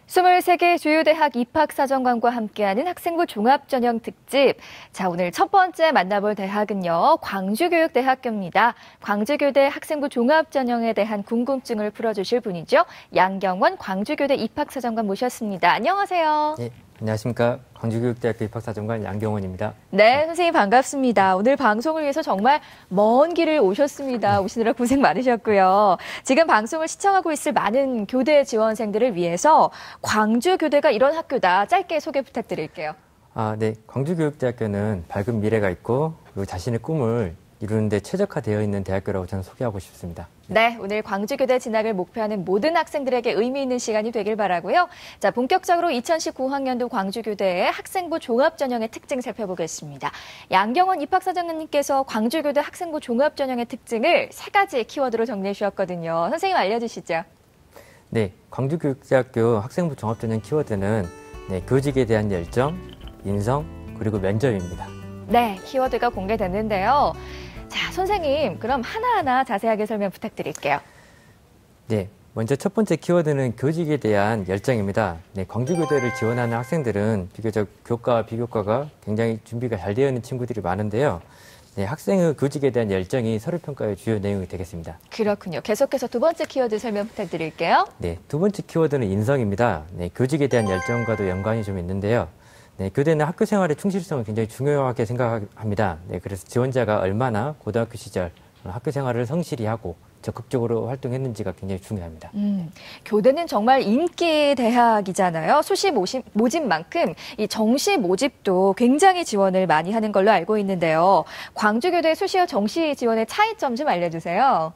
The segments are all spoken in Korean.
23개 주요 대학 입학사정관과 함께하는 학생부 종합전형 특집. 자, 오늘 첫 번째 만나볼 대학은요, 광주교육대학교입니다. 광주교대 학생부 종합전형에 대한 궁금증을 풀어주실 분이죠. 양경원 광주교대 입학사정관 모셨습니다. 안녕하세요. 네, 안녕하십니까. 광주교육대학교 입학사정관 양경원입니다. 네, 선생님 반갑습니다. 오늘 방송을 위해서 정말 먼 길을 오셨습니다. 오시느라 고생 많으셨고요. 지금 방송을 시청하고 있을 많은 교대 지원생들을 위해서 광주교대가 이런 학교다. 짧게 소개 부탁드릴게요. 네. 광주교육대학교는 밝은 미래가 있고 그리고 자신의 꿈을 이루는 데 최적화되어 있는 대학교라고 저는 소개하고 싶습니다. 네, 오늘 광주교대 진학을 목표하는 모든 학생들에게 의미 있는 시간이 되길 바라고요. 자, 본격적으로 2019학년도 광주교대의 학생부 종합전형의 특징 살펴보겠습니다. 양경원 입학사정관님께서 광주교대 학생부 종합전형의 특징을 3가지 키워드로 정리해 주셨거든요. 선생님 알려주시죠. 네, 광주교육대학교 학생부 종합전형 키워드는 교직에 대한 열정, 인성, 그리고 면접입니다. 네, 키워드가 공개됐는데요. 자, 선생님, 그럼 하나하나 자세하게 설명 부탁드릴게요. 네, 먼저 첫 번째 키워드는 교직에 대한 열정입니다. 네, 광주교대를 지원하는 학생들은 비교적 교과와 비교과가 굉장히 준비가 잘 되어 있는 친구들이 많은데요. 네, 학생의 교직에 대한 열정이 서류평가의 주요 내용이 되겠습니다. 그렇군요. 계속해서 두 번째 키워드 설명 부탁드릴게요. 네, 두 번째 키워드는 인성입니다. 네, 교직에 대한 열정과도 연관이 좀 있는데요. 네, 교대는 학교 생활의 충실성을 굉장히 중요하게 생각합니다. 네, 그래서 지원자가 얼마나 고등학교 시절 학교 생활을 성실히 하고 적극적으로 활동했는지가 굉장히 중요합니다. 교대는 정말 인기 대학이잖아요. 수시 모집만큼 이 정시 모집도 굉장히 지원을 많이 하는 걸로 알고 있는데요. 광주교대 수시와 정시 지원의 차이점 좀 알려주세요.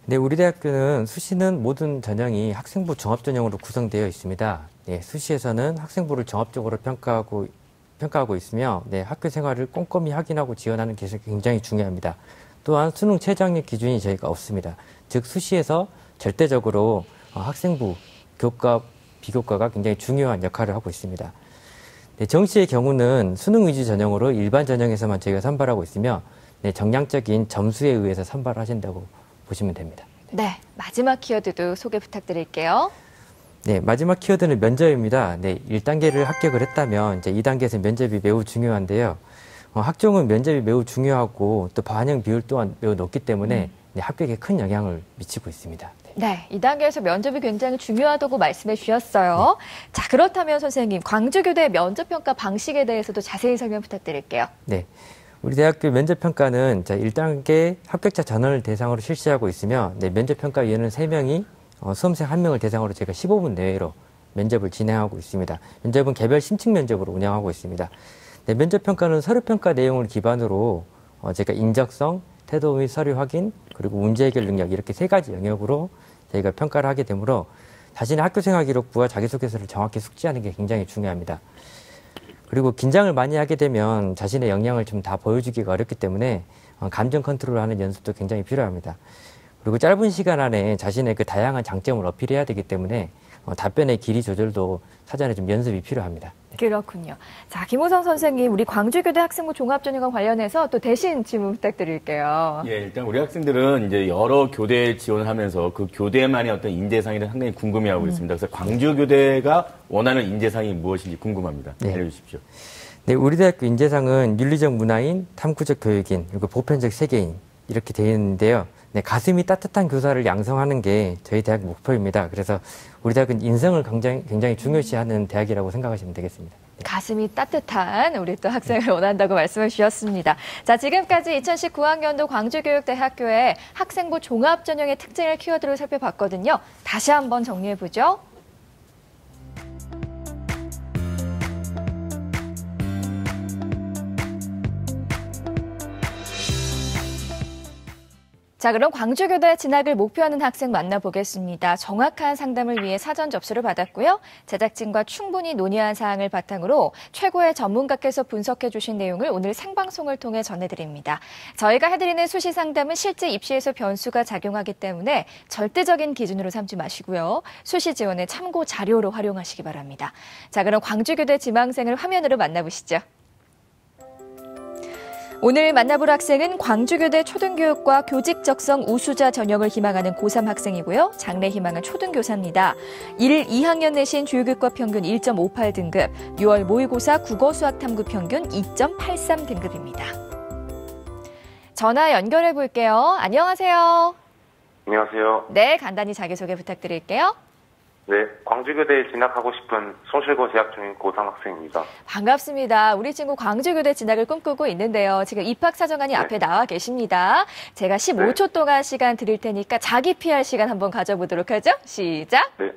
네, 우리 대학교는 수시는 모든 전형이 학생부 종합전형으로 구성되어 있습니다. 네, 수시에서는 학생부를 종합적으로 평가하고 있으며 학교 생활을 꼼꼼히 확인하고 지원하는 게 굉장히 중요합니다. 또한 수능 최저학력 기준이 저희가 없습니다. 즉 수시에서 절대적으로 학생부, 교과, 비교과가 굉장히 중요한 역할을 하고 있습니다. 네, 정시의 경우는 수능 위주 전형으로 일반 전형에서만 저희가 선발하고 있으며 정량적인 점수에 의해서 선발을 하신다고 보시면 됩니다. 네, 마지막 키워드도 소개 부탁드릴게요. 네, 마지막 키워드는 면접입니다. 네, 1단계를 합격을 했다면 이제 2단계에서 면접이 매우 중요한데요. 학종은 면접이 매우 중요하고 또 반영 비율 또한 매우 높기 때문에 합격에 큰 영향을 미치고 있습니다. 네, 2단계에서 면접이 굉장히 중요하다고 말씀해 주셨어요. 자, 그렇다면 선생님, 광주교대 면접평가 방식에 대해서도 자세히 설명 부탁드릴게요. 네, 우리 대학교 면접평가는 1단계 합격자 전원을 대상으로 실시하고 있으며 면접평가위원은 3명이 수험생 1명을 대상으로 제가 15분 내외로 면접을 진행하고 있습니다. 면접은 개별 심층 면접으로 운영하고 있습니다. 네, 면접평가는 서류평가 내용을 기반으로 제가 인적성, 태도 및 서류 확인, 그리고 문제 해결 능력 이렇게 3가지 영역으로 저희가 평가를 하게 되므로 자신의 학교생활 기록부와 자기소개서를 정확히 숙지하는 게 굉장히 중요합니다. 그리고 긴장을 많이 하게 되면 자신의 역량을 좀 다 보여주기가 어렵기 때문에 감정 컨트롤하는 연습도 굉장히 필요합니다. 그리고 짧은 시간 안에 자신의 그 다양한 장점을 어필해야 되기 때문에 답변의 길이 조절도 사전에 좀 연습이 필요합니다. 그렇군요. 자, 김호성 선생님, 우리 광주교대 학생부 종합전형과 관련해서 또 대신 질문 부탁드릴게요. 예, 일단 우리 학생들은 이제 여러 교대에 지원을 하면서 그 교대만의 어떤 인재상에 상당히 궁금해하고 있습니다. 그래서 광주교대가 원하는 인재상이 무엇인지 궁금합니다. 알려주십시오. 네, 우리 대학교 인재상은 윤리적 문화인, 탐구적 교육인, 그리고 보편적 세계인 이렇게 되어 있는데요. 네, 가슴이 따뜻한 교사를 양성하는 게 저희 대학 목표입니다. 그래서 우리 대학은 인성을 굉장히 중요시하는 대학이라고 생각하시면 되겠습니다. 가슴이 따뜻한 우리 또 학생을 원한다고 말씀을 주셨습니다. 자, 지금까지 2019학년도 광주교육대학교의 학생부 종합전형의 특징을 키워드로 살펴봤거든요. 다시 한번 정리해보죠. 자, 그럼 광주교대 진학을 목표하는 학생 만나보겠습니다. 정확한 상담을 위해 사전 접수를 받았고요. 제작진과 충분히 논의한 사항을 바탕으로 최고의 전문가께서 분석해 주신 내용을 오늘 생방송을 통해 전해드립니다. 저희가 해드리는 수시 상담은 실제 입시에서 변수가 작용하기 때문에 절대적인 기준으로 삼지 마시고요. 수시 지원의 참고 자료로 활용하시기 바랍니다. 자, 그럼 광주교대 지망생을 화면으로 만나보시죠. 오늘 만나볼 학생은 광주교대 초등교육과 교직적성 우수자 전형을 희망하는 고3 학생이고요. 장래 희망은 초등교사입니다. 1, 2학년 내신 주요교과 평균 1.58등급, 6월 모의고사 국어수학 탐구 평균 2.83등급입니다. 전화 연결해 볼게요. 안녕하세요. 안녕하세요. 네, 간단히 자기소개 부탁드릴게요. 네, 광주교대에 진학하고 싶은 송실고 재학 중인 고3 학생입니다. 반갑습니다. 우리 친구 광주교대 진학을 꿈꾸고 있는데요. 지금 입학사정관이 앞에 나와 계십니다. 제가 15초 동안 시간 드릴 테니까 자기 PR 시간 한번 가져보도록 하죠. 시작! 네,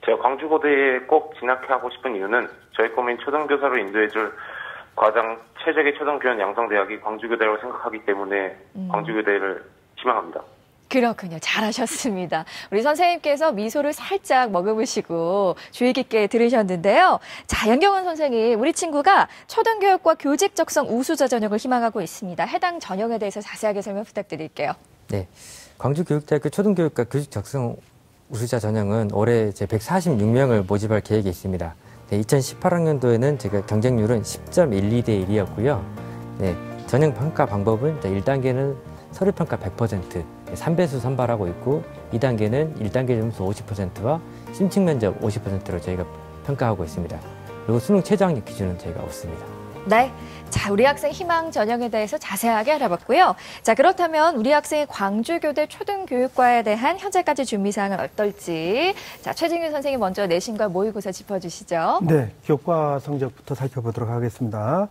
제가 광주고대에 꼭 진학하고 싶은 이유는 저희 꿈인 초등교사로 인도해줄 과장 최적의 초등교원 양성대학이 광주교대라고 생각하기 때문에 광주교대를 희망합니다. 그렇군요. 잘하셨습니다. 우리 선생님께서 미소를 살짝 머금으시고 주의 깊게 들으셨는데요. 자, 연경원 선생님, 우리 친구가 초등교육과 교직적성 우수자 전형을 희망하고 있습니다. 해당 전형에 대해서 자세하게 설명 부탁드릴게요. 네, 광주교육대학교 초등교육과 교직적성 우수자 전형은 올해 제 146명을 모집할 계획이 있습니다. 네, 2018학년도에는 제가 경쟁률은 10.12대 1이었고요. 네, 전형 평가 방법은 1단계는 서류평가 100%, 3배수 선발하고 있고 2단계는 1단계 점수 50%와 심층 면접 50%로 저희가 평가하고 있습니다. 그리고 수능 최저 학력 기준은 저희가 없습니다. 네. 자, 우리 학생 희망 전형에 대해서 자세하게 알아봤고요. 자, 그렇다면 우리 학생의 광주교대 초등교육과에 대한 현재까지 준비사항은 어떨지. 자, 최진규 선생님 먼저 내신과 모의고사 짚어주시죠. 네, 교과 성적부터 살펴보도록 하겠습니다.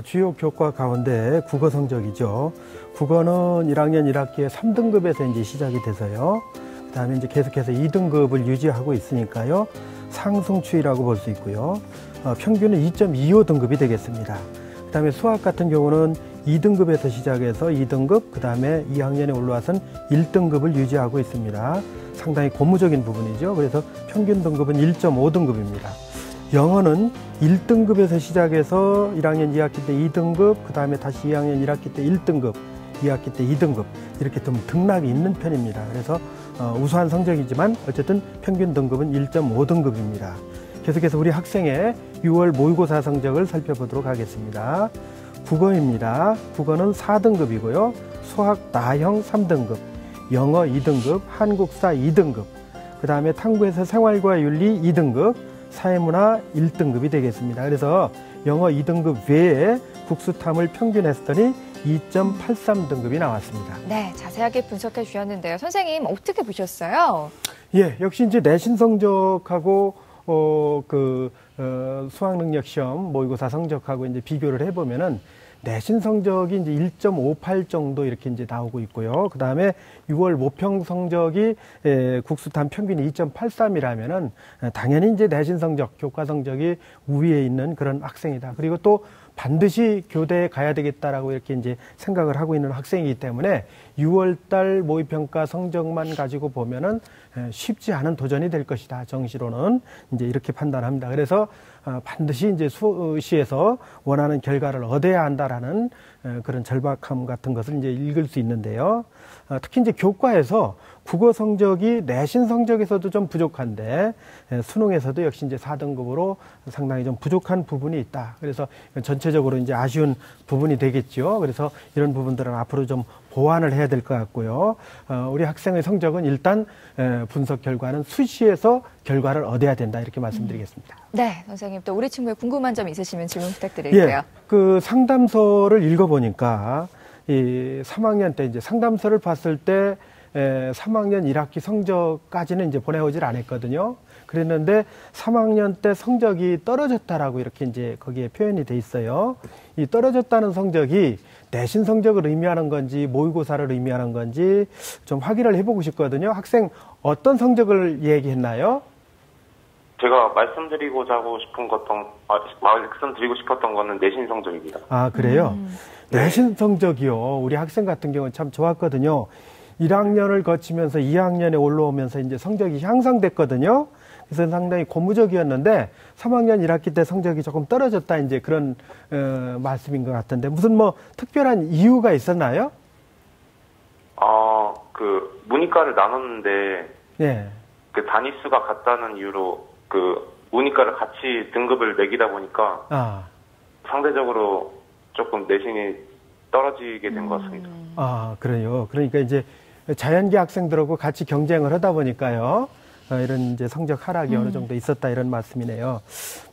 주요 교과 가운데 국어 성적이죠. 국어는 1학년 1학기에 3등급에서 이제 시작이 돼서요. 그 다음에 이제 계속해서 2등급을 유지하고 있으니까요. 상승 추이라고 볼 수 있고요. 평균은 2.25등급이 되겠습니다. 그 다음에 수학 같은 경우는 2등급에서 시작해서 2등급, 그 다음에 2학년에 올라와서는 1등급을 유지하고 있습니다. 상당히 고무적인 부분이죠. 그래서 평균 등급은 1.5등급입니다. 영어는 1등급에서 시작해서 1학년 2학기 때 2등급, 그 다음에 다시 2학년 1학기 때 1등급, 2학기 때 2등급 이렇게 좀 등락이 있는 편입니다. 그래서 우수한 성적이지만 어쨌든 평균 등급은 1.5등급입니다. 계속해서 우리 학생의 6월 모의고사 성적을 살펴보도록 하겠습니다. 국어입니다. 국어는 4등급이고요. 수학 나형 3등급, 영어 2등급, 한국사 2등급, 그 다음에 탐구에서 생활과 윤리 2등급, 사회문화 1등급이 되겠습니다. 그래서 영어 2등급 외에 국수탐을 평균했더니 2.83등급이 나왔습니다. 네, 자세하게 분석해 주셨는데요. 선생님, 어떻게 보셨어요? 예, 역시 이제 내신 성적하고 수학능력시험 모의고사 성적하고 이제 비교를 해보면은 내신 성적이 이제 1.58 정도 이렇게 이제 나오고 있고요. 그 다음에 6월 모평 성적이 국수탐 평균이 2.83이라면은 당연히 이제 내신 성적, 교과 성적이 우위에 있는 그런 학생이다. 그리고 또 반드시 교대에 가야 되겠다라고 이렇게 이제 생각을 하고 있는 학생이기 때문에 6월달 모의평가 성적만 가지고 보면은 쉽지 않은 도전이 될 것이다. 정시로는 이제 이렇게 판단합니다. 그래서 반드시 이제 수시에서 원하는 결과를 얻어야 한다라는 그런 절박함 같은 것을 이제 읽을 수 있는데요. 특히 이제 교과에서 국어 성적이 내신 성적에서도 좀 부족한데 수능에서도 역시 이제 4등급으로 상당히 좀 부족한 부분이 있다. 그래서 전체적으로 이제 아쉬운 부분이 되겠죠. 그래서 이런 부분들은 앞으로 좀 보완을 해야 될 것 같고요. 우리 학생의 성적은 일단 분석 결과는 수시에서 결과를 얻어야 된다. 이렇게 말씀드리겠습니다. 네, 선생님 또 우리 친구의 궁금한 점 있으시면 질문 부탁드릴게요. 예, 그 상담서를 읽어보니까 이 3학년 때 이제 상담서를 봤을 때 3학년 1학기 성적까지는 이제 보내오질 않았거든요. 그랬는데 3학년 때 성적이 떨어졌다라고 이렇게 이제 거기에 표현이 돼 있어요. 이 떨어졌다는 성적이 내신 성적을 의미하는 건지 모의고사를 의미하는 건지 좀 확인을 해보고 싶거든요. 학생 어떤 성적을 얘기했나요? 제가 말씀드리고자 말씀드리고 싶었던 거는 내신 성적입니다. 아, 그래요? 내신 성적이요. 우리 학생 같은 경우는 참 좋았거든요. 1학년을 거치면서 2학년에 올라오면서 이제 성적이 향상됐거든요. 그래서 상당히 고무적이었는데 3학년 1학기 때 성적이 조금 떨어졌다 이제 그런 말씀인 것 같은데 무슨 뭐 특별한 이유가 있었나요? 그 문이과를 나눴는데 예. 그 단위수가 같다는 이유로 그 문이과를 같이 등급을 매기다 보니까 상대적으로 조금 내신이 떨어지게 된 것 같습니다. 아, 그래요. 그러니까 이제 자연계 학생들하고 같이 경쟁을 하다 보니까요. 이런 이제 성적 하락이 어느 정도 있었다 이런 말씀이네요.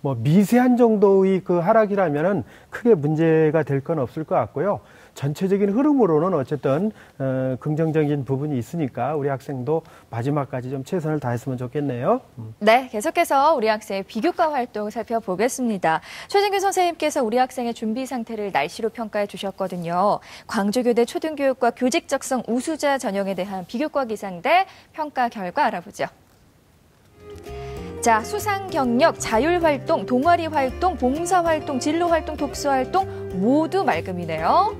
뭐 미세한 정도의 그 하락이라면은 크게 문제가 될 건 없을 것 같고요. 전체적인 흐름으로는 어쨌든 긍정적인 부분이 있으니까 우리 학생도 마지막까지 좀 최선을 다했으면 좋겠네요. 네, 계속해서 우리 학생의 비교과 활동 살펴보겠습니다. 최진규 선생님께서 우리 학생의 준비 상태를 날씨로 평가해 주셨거든요. 광주교대 초등교육과 교직적성 우수자 전형에 대한 비교과 기상대 평가 결과 알아보죠. 자, 수상 경력, 자율 활동, 동아리 활동, 봉사 활동, 진로 활동, 독서 활동 모두 맑음이네요.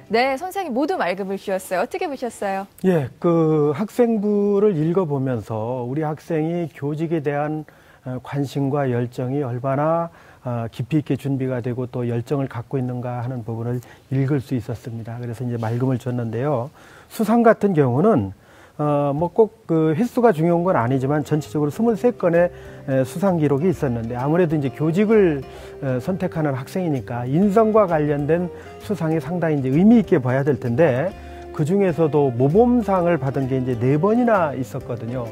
네, 선생님 모두 맑음을 주셨어요. 어떻게 보셨어요? 예, 그 학생부를 읽어보면서 우리 학생이 교직에 대한 관심과 열정이 얼마나 깊이 있게 준비가 되고 또 열정을 갖고 있는가 하는 부분을 읽을 수 있었습니다. 그래서 이제 맑음을 줬는데요. 수상 같은 경우는 뭐 꼭 그 횟수가 중요한 건 아니지만 전체적으로 23건의 수상 기록이 있었는데 아무래도 이제 교직을 선택하는 학생이니까 인성과 관련된 수상이 상당히 이제 의미 있게 봐야 될 텐데 그 중에서도 모범상을 받은 게 이제 4번이나 있었거든요.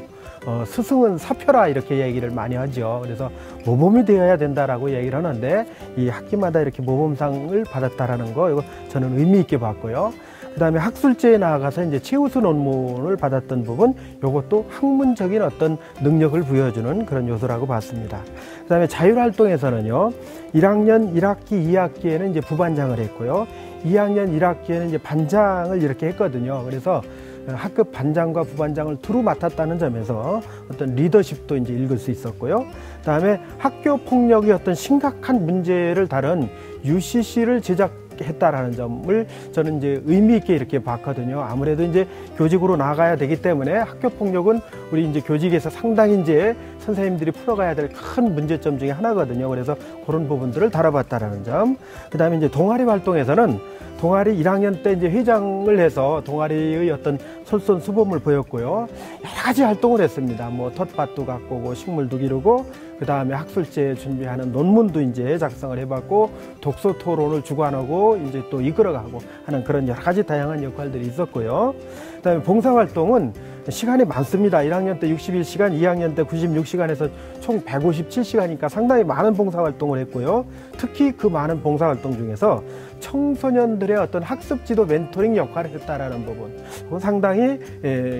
스승은 사표라 이렇게 얘기를 많이 하죠. 그래서 모범이 되어야 된다라고 얘기를 하는데 이 학기마다 이렇게 모범상을 받았다라는 거 이거 저는 의미 있게 봤고요. 그다음에 학술제에 나아가서 이제 최우수 논문을 받았던 부분, 이것도 학문적인 어떤 능력을 부여주는 그런 요소라고 봤습니다. 그다음에 자율활동에서는요, 1학년 1학기, 2학기에는 이제 부반장을 했고요, 2학년 1학기에는 이제 반장을 이렇게 했거든요. 그래서 학급 반장과 부반장을 두루 맡았다는 점에서 어떤 리더십도 이제 읽을 수 있었고요. 그다음에 학교 폭력의 어떤 심각한 문제를 다룬 UCC를 제작했다라는 점을 저는 이제 의미 있게 이렇게 봤거든요. 아무래도 이제 교직으로 나가야 되기 때문에 학교 폭력은 우리 이제 교직에서 상당히 이제 선생님들이 풀어가야 될 큰 문제점 중에 하나거든요. 그래서 그런 부분들을 다뤄봤다라는 점. 그다음에 이제 동아리 활동에서는 동아리 1학년 때 이제 회장을 해서 동아리의 어떤 솔선수범을 보였고요. 여러 가지 활동을 했습니다. 뭐 텃밭도 갖고 오고 식물도 기르고 그 다음에 학술제 준비하는 논문도 이제 작성을 해봤고 독서 토론을 주관하고 이제 또 이끌어가고 하는 그런 여러 가지 다양한 역할들이 있었고요. 그 다음에 봉사활동은 시간이 많습니다. 1학년 때 61시간, 2학년 때 96시간에서 총 157시간이니까 상당히 많은 봉사활동을 했고요. 특히 그 많은 봉사활동 중에서 청소년들의 어떤 학습지도 멘토링 역할을 했다라는 부분, 그건 상당히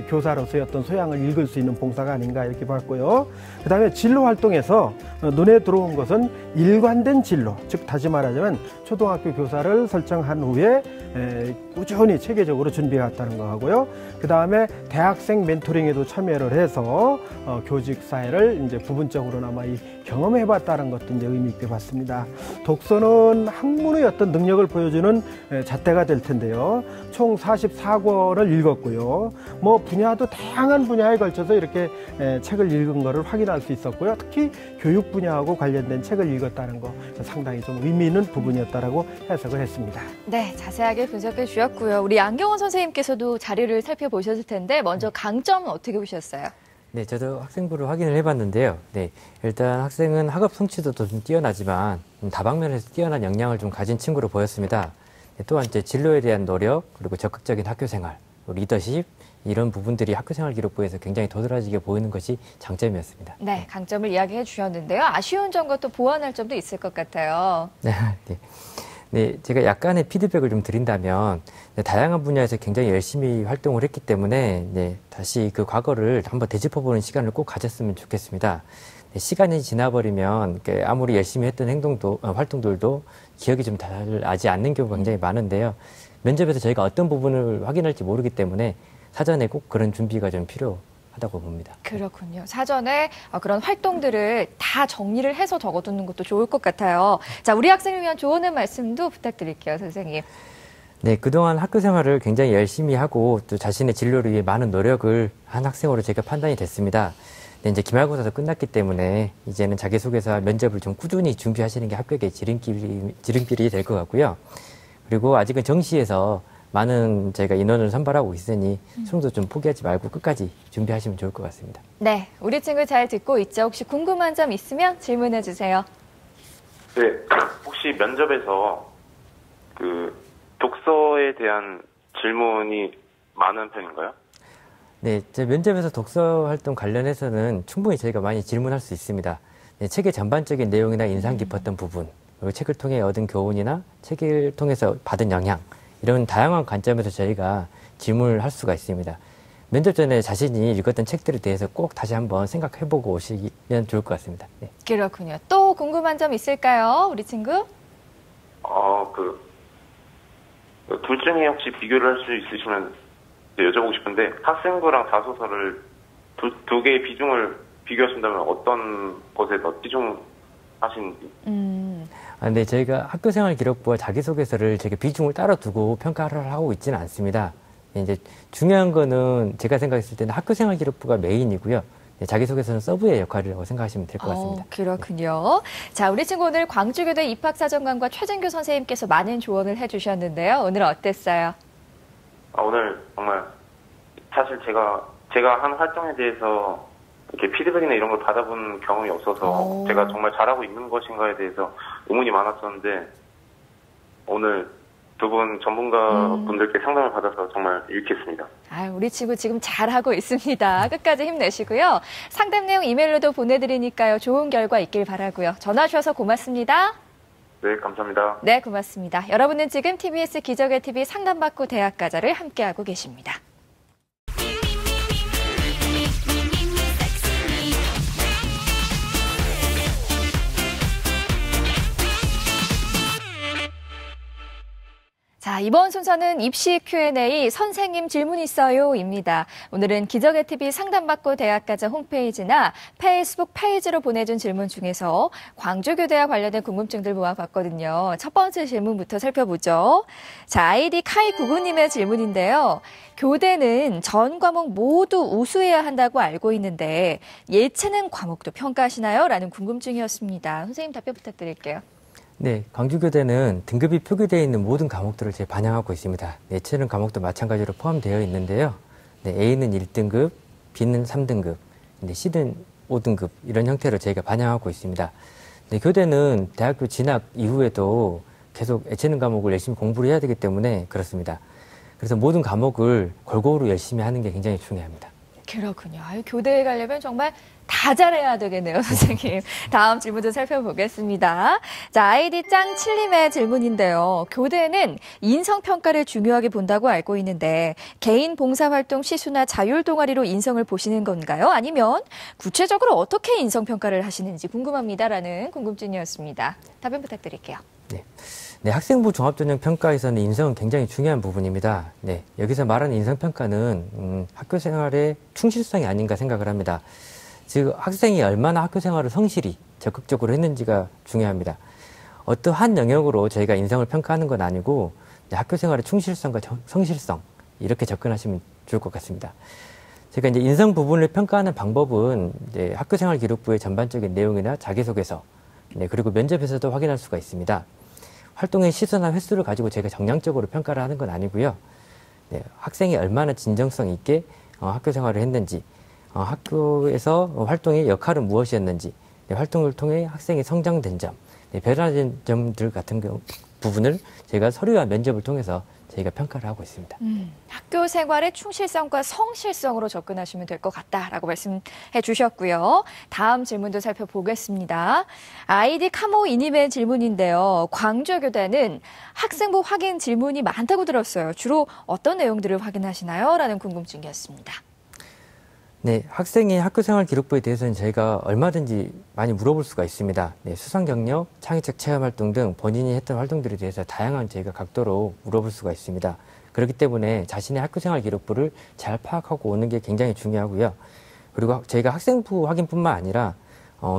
교사로서의 어떤 소양을 읽을 수 있는 봉사가 아닌가 이렇게 봤고요. 그 다음에 진로 활동에서 눈에 들어온 것은 일관된 진로, 즉 다시 말하자면 초등학교 교사를 설정한 후에 꾸준히 체계적으로 준비해왔다는 거 하고요. 그 다음에 대학생 멘토링에도 참여를 해서 교직 사회를 이제 부분적으로나마 경험해봤다는 것도 이제 의미 있게 봤습니다. 독서는 학문의 어떤 능력을 보여주는 잣대가 될 텐데요. 총 44권을 읽었고요. 뭐 분야도 다양한 분야에 걸쳐서 이렇게 책을 읽은 것을 확인할 수 있었고요. 특히 교육 분야하고 관련된 책을 읽었다는 거 상당히 좀 의미 있는 부분이었다라고 해석을 했습니다. 네, 자세하게 분석해 주셨고요. 우리 안경원 선생님께서도 자료를 살펴보셨을 텐데 먼저 강점은 어떻게 보셨어요? 네, 저도 학생부를 확인을 해봤는데요. 네, 일단 학생은 학업 성취도도 좀 뛰어나지만 다방면에서 뛰어난 역량을 좀 가진 친구로 보였습니다. 네, 또한 이제 진로에 대한 노력, 그리고 적극적인 학교생활, 리더십, 이런 부분들이 학교생활 기록부에서 굉장히 도드라지게 보이는 것이 장점이었습니다. 네, 강점을 이야기해 주셨는데요. 아쉬운 점과 또 보완할 점도 있을 것 같아요. 네. 네, 제가 약간의 피드백을 좀 드린다면 다양한 분야에서 굉장히 열심히 활동을 했기 때문에 다시 그 과거를 한번 되짚어보는 시간을 꼭 가졌으면 좋겠습니다. 시간이 지나버리면 아무리 열심히 했던 활동들도 기억이 좀 잘 나지 않는 경우가 굉장히 많은데요. 면접에서 저희가 어떤 부분을 확인할지 모르기 때문에 사전에 꼭 그런 준비가 좀 필요하다고 봅니다. 그렇군요. 사전에 그런 활동들을 다 정리를 해서 적어두는 것도 좋을 것 같아요. 자, 우리 학생을 위한 조언의 말씀도 부탁드릴게요, 선생님. 네, 그동안 학교 생활을 굉장히 열심히 하고 또 자신의 진로를 위해 많은 노력을 한 학생으로 제가 판단이 됐습니다. 네, 이제 기말고사도 끝났기 때문에 이제는 자기소개서와 면접을 좀 꾸준히 준비하시는 게 합격의 지름길이 될 것 같고요. 그리고 아직은 정시에서 많은 저희가 인원을 선발하고 있으니 수능도 좀 포기하지 말고 끝까지 준비하시면 좋을 것 같습니다. 네, 우리 친구 잘 듣고 있죠? 혹시 궁금한 점 있으면 질문해 주세요. 네, 혹시 면접에서 독서에 대한 질문이 많은 편인가요? 네, 제 면접에서 독서 활동 관련해서는 충분히 저희가 많이 질문할 수 있습니다. 네, 책의 전반적인 내용이나 인상 깊었던 부분, 그리고 책을 통해 얻은 교훈이나 책을 통해서 받은 영향, 이런 다양한 관점에서 저희가 질문을 할 수가 있습니다. 면접 전에 자신이 읽었던 책들에 대해서 꼭 다시 한번 생각해보고 오시면 좋을 것 같습니다. 네. 그렇군요. 또 궁금한 점 있을까요, 우리 친구? 둘 중에 혹시 비교를 할 수 있으시면 여쭤보고 싶은데, 학생부랑 자소서를 두 개의 비중을 비교하신다면 어떤 것에 더 치중하시는지? 네, 저희가 학교생활 기록부와 자기소개서를 저희가 비중을 따로 두고 평가를 하고 있지는 않습니다. 이제 중요한 거는 제가 생각했을 때는 학교생활 기록부가 메인이고요. 네, 자기소개서는 서브의 역할이라고 생각하시면 될 것 같습니다. 그렇군요. 자, 우리 친구 오늘 광주교대 입학사정관과 최진규 선생님께서 많은 조언을 해주셨는데요. 오늘 어땠어요? 오늘 정말 사실 제가 한 활동에 대해서 이렇게 피드백이나 이런 걸 받아본 경험이 없어서 제가 정말 잘하고 있는 것인가에 대해서 의문이 많았었는데, 오늘 두 분 전문가 분들께 상담을 받아서 정말 유익했습니다. 우리 친구 지금 잘하고 있습니다. 끝까지 힘내시고요. 상담 내용 이메일로도 보내드리니까요. 좋은 결과 있길 바라고요. 전화 주셔서 고맙습니다. 네, 감사합니다. 네, 고맙습니다. 여러분은 지금 TBS 기적의 TV 상담받고 대학가자를 함께하고 계십니다. 자, 이번 순서는 입시 Q&A 선생님 질문 있어요입니다. 오늘은 기적의 TV 상담받고 대학가자 홈페이지나 페이스북 페이지로 보내준 질문 중에서 광주교대와 관련된 궁금증들 모아봤거든요. 첫 번째 질문부터 살펴보죠. 자, 아이디 카이99님의 질문인데요. 교대는 전 과목 모두 우수해야 한다고 알고 있는데 예체능 과목도 평가하시나요? 라는 궁금증이었습니다. 선생님 답변 부탁드릴게요. 네, 광주교대는 등급이 표기되어 있는 모든 과목들을 저희 반영하고 있습니다. 예체능 과목도 마찬가지로 포함되어 있는데요. 네, A는 1등급, B는 3등급, C는 5등급 이런 형태로 저희가 반영하고 있습니다. 네, 교대는 대학교 진학 이후에도 계속 예체능 과목을 열심히 공부를 해야 되기 때문에 그렇습니다. 그래서 모든 과목을 골고루 열심히 하는 게 굉장히 중요합니다. 그렇군요. 교대에 가려면 정말 다 잘해야 되겠네요, 선생님. 다음 질문도 살펴보겠습니다. 자, 아이디 짱칠님의 질문인데요. 교대는 인성평가를 중요하게 본다고 알고 있는데 개인 봉사활동 시수나 자율 동아리로 인성을 보시는 건가요? 아니면 구체적으로 어떻게 인성평가를 하시는지 궁금합니다라는 궁금증이었습니다. 답변 부탁드릴게요. 네, 학생부 종합전형평가에서는 인성은 굉장히 중요한 부분입니다. 네, 여기서 말하는 인성평가는 학교 생활의 충실성이 아닌가 생각을 합니다. 즉, 학생이 얼마나 학교 생활을 성실히 적극적으로 했는지가 중요합니다. 어떠한 영역으로 저희가 인성을 평가하는 건 아니고 학교 생활의 충실성과 성실성 이렇게 접근하시면 좋을 것 같습니다. 제가 이제 인성 부분을 평가하는 방법은 이제 학교 생활 기록부의 전반적인 내용이나 자기소개서, 네, 그리고 면접에서도 확인할 수가 있습니다. 활동의 시수나 횟수를 가지고 제가 정량적으로 평가를 하는 건 아니고요. 네, 학생이 얼마나 진정성 있게 학교 생활을 했는지, 학교에서 활동의 역할은 무엇이었는지, 네, 활동을 통해 학생이 성장된 점, 네, 변화된 점들 같은 부분을 저희가 서류와 면접을 통해서 저희가 평가를 하고 있습니다. 학교 생활의 충실성과 성실성으로 접근하시면 될 것 같다라고 말씀해 주셨고요. 다음 질문도 살펴보겠습니다. 아이디 카모이님의 질문인데요. 광주교대는 학생부 확인 질문이 많다고 들었어요. 주로 어떤 내용들을 확인하시나요? 라는 궁금증이었습니다. 네, 학생의 학교생활 기록부에 대해서는 저희가 얼마든지 많이 물어볼 수가 있습니다. 네, 수상 경력, 창의적 체험 활동 등 본인이 했던 활동들에 대해서 다양한 저희가 각도로 물어볼 수가 있습니다. 그렇기 때문에 자신의 학교생활 기록부를 잘 파악하고 오는 게 굉장히 중요하고요. 그리고 저희가 학생부 확인뿐만 아니라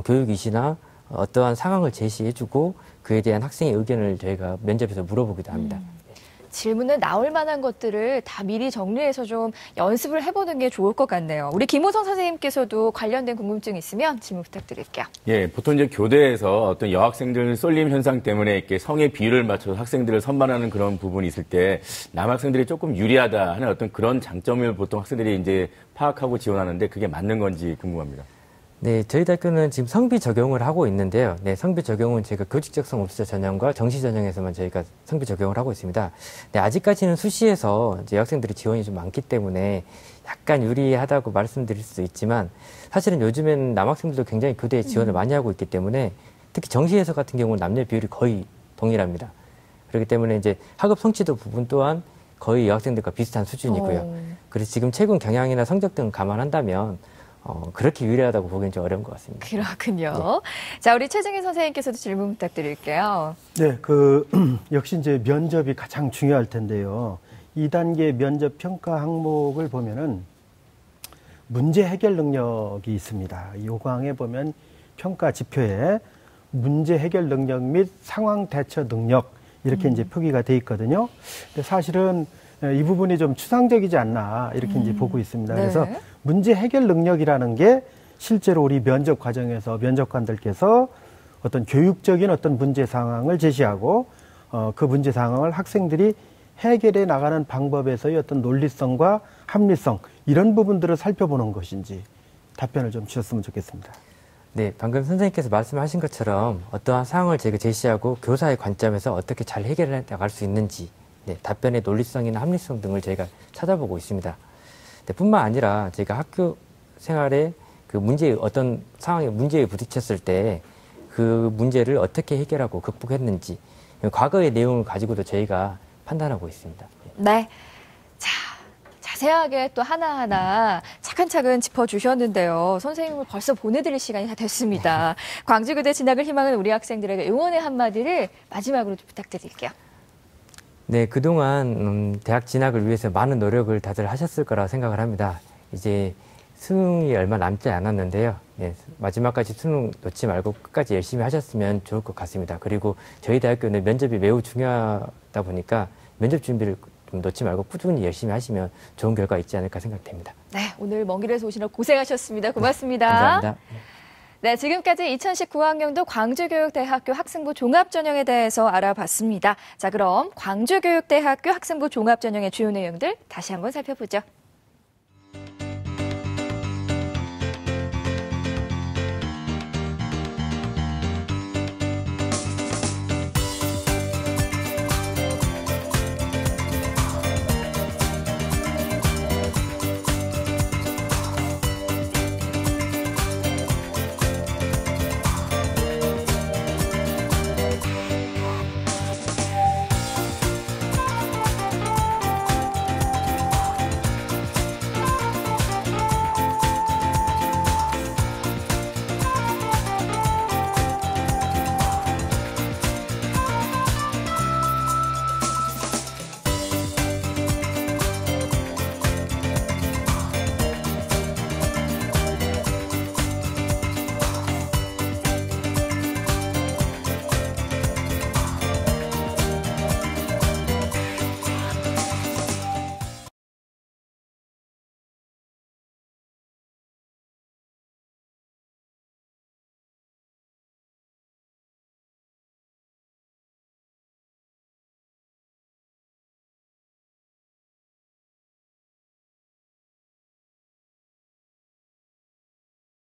교육이시나 어떠한 상황을 제시해주고 그에 대한 학생의 의견을 저희가 면접에서 물어보기도 합니다. 질문에 나올 만한 것들을 다 미리 정리해서 좀 연습을 해보는 게 좋을 것 같네요. 우리 김호성 선생님께서도 관련된 궁금증 있으면 질문 부탁드릴게요. 예, 보통 이제 교대에서 어떤 여학생들 쏠림 현상 때문에 이렇게 성의 비율을 맞춰서 학생들을 선발하는 그런 부분이 있을 때 남학생들이 조금 유리하다 하는 어떤 그런 장점을 보통 학생들이 이제 파악하고 지원하는데 그게 맞는 건지 궁금합니다. 네, 저희 대학교는 지금 성비 적용을 하고 있는데요. 네, 성비 적용은 저희가 교직적성 우수자 전형과 정시 전형에서만 저희가 성비 적용을 하고 있습니다. 네, 아직까지는 수시에서 이제 여학생들이 지원이 좀 많기 때문에 약간 유리하다고 말씀드릴 수 있지만 사실은 요즘에는 남학생들도 굉장히 교대에 지원을 많이 하고 있기 때문에 특히 정시에서 같은 경우는 남녀 비율이 거의 동일합니다. 그렇기 때문에 이제 학업 성취도 부분 또한 거의 여학생들과 비슷한 수준이고요. 그래서 지금 최근 경향이나 성적 등 감안한다면 그렇게 유리하다고 보기엔 좀 어려운 것 같습니다. 그렇군요. 자, 우리 최정희 선생님께서도 질문 부탁드릴게요. 네, 역시 이제 면접이 가장 중요할 텐데요. 2단계 면접 평가 항목을 보면은 문제 해결 능력이 있습니다. 이 요강에 보면 평가 지표에 문제 해결 능력 및 상황 대처 능력 이렇게 이제 표기가 돼 있거든요. 근데 사실은 이 부분이 좀 추상적이지 않나 이렇게 이제 보고 있습니다. 네. 그래서 문제 해결 능력이라는 게 실제로 우리 면접 과정에서 면접관들께서 어떤 교육적인 어떤 문제 상황을 제시하고 그 문제 상황을 학생들이 해결해 나가는 방법에서의 어떤 논리성과 합리성 이런 부분들을 살펴보는 것인지 답변을 좀 주셨으면 좋겠습니다. 네, 방금 선생님께서 말씀하신 것처럼 어떠한 상황을 제가 제시하고 교사의 관점에서 어떻게 잘 해결해 나갈 수 있는지 네, 답변의 논리성이나 합리성 등을 저희가 찾아보고 있습니다. 네, 뿐만 아니라 저희가 학교 생활에 그 어떤 상황에 문제에 부딪혔을 때 그 문제를 어떻게 해결하고 극복했는지 과거의 내용을 가지고도 저희가 판단하고 있습니다. 네. 자, 자세하게 또 하나하나 차근차근 짚어주셨는데요. 선생님을 벌써 보내드릴 시간이 다 됐습니다. 광주교대 진학을 희망하는 우리 학생들에게 응원의 한마디를 마지막으로 좀 부탁드릴게요. 네, 그동안 대학 진학을 위해서 많은 노력을 다들 하셨을 거라 생각을 합니다. 이제 수능이 얼마 남지 않았는데요. 네, 마지막까지 수능 놓지 말고 끝까지 열심히 하셨으면 좋을 것 같습니다. 그리고 저희 대학교는 면접이 매우 중요하다 보니까 면접 준비를 좀 놓지 말고 꾸준히 열심히 하시면 좋은 결과 있지 않을까 생각됩니다. 네, 오늘 먼 길에서 오시느라 고생하셨습니다. 고맙습니다. 감사합니다. 네, 지금까지 2019학년도 광주교육대학교 학생부 종합전형에 대해서 알아봤습니다. 자, 그럼 광주교육대학교 학생부 종합전형의 주요 내용들 다시 한번 살펴보죠.